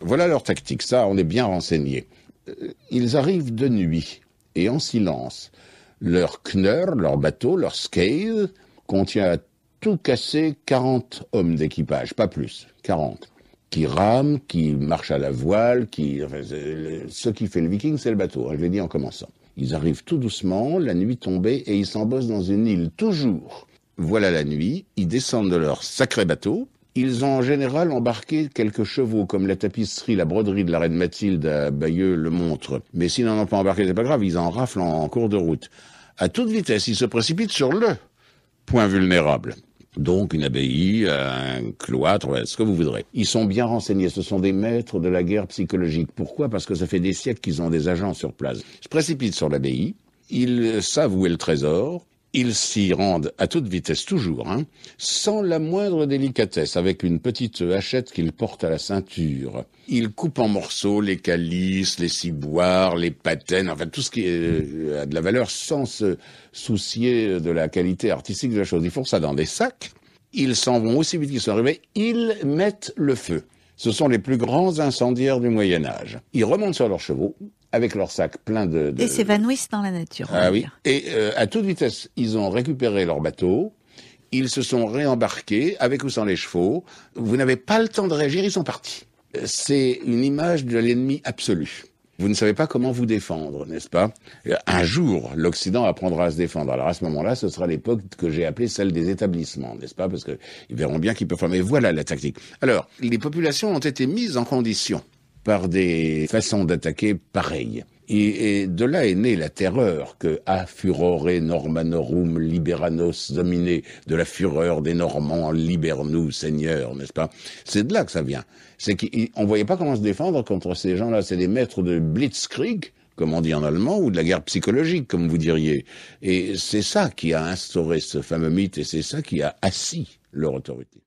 Voilà leur tactique, ça on est bien renseigné. Ils arrivent de nuit et en silence. Leur kneur, leur bateau, leur scale contient à tout casser 40 hommes d'équipage, pas plus, 40. Qui rament, qui marchent à la voile, ce qui fait le viking, c'est le bateau, je l'ai dit en commençant. Ils arrivent tout doucement, la nuit tombée, et ils s'embossent dans une île, toujours. Voilà la nuit, ils descendent de leur sacré bateau. Ils ont en général embarqué quelques chevaux, comme la tapisserie, la broderie de la reine Mathilde à Bayeux le montre. Mais s'ils n'en ont pas embarqué, c'est pas grave, ils en raflent en cours de route. À toute vitesse, ils se précipitent sur le point vulnérable. Donc une abbaye, un cloître, ce que vous voudrez. Ils sont bien renseignés, ce sont des maîtres de la guerre psychologique. Pourquoi ? Parce que ça fait des siècles qu'ils ont des agents sur place. Ils se précipitent sur l'abbaye, ils savent où est le trésor, ils s'y rendent à toute vitesse toujours, sans la moindre délicatesse, avec une petite hachette qu'ils portent à la ceinture. Ils coupent en morceaux les calices, les ciboires, les patènes, enfin tout ce qui a de la valeur sans se soucier de la qualité artistique de la chose. Ils font ça dans des sacs, ils s'en vont aussi vite qu'ils sont arrivés, ils mettent le feu. Ce sont les plus grands incendiaires du Moyen-Âge. Ils remontent sur leurs chevaux, avec leurs sacs pleins de... Et s'évanouissent dans la nature. Ah oui. Et à toute vitesse, ils ont récupéré leur bateau, ils se sont réembarqués, avec ou sans les chevaux. Vous n'avez pas le temps de réagir, ils sont partis. C'est une image de l'ennemi absolu. Vous ne savez pas comment vous défendre, n'est-ce pas ? Un jour, l'Occident apprendra à se défendre. Alors à ce moment-là, ce sera l'époque que j'ai appelée celle des établissements, n'est-ce pas ? Parce qu'ils verront bien qu'ils peuvent faire. Mais voilà la tactique. Alors, les populations ont été mises en condition par des façons d'attaquer pareilles. Et de là est née la terreur que a furore Normanorum liberanos domine, de la fureur des Normands, libère-nous, Seigneur, n'est-ce pas ? C'est de là que ça vient. C'est qu'on voyait pas comment se défendre contre ces gens-là. C'est des maîtres de Blitzkrieg, comme on dit en allemand, ou de la guerre psychologique, comme vous diriez. Et c'est ça qui a instauré ce fameux mythe, et c'est ça qui a assis leur autorité.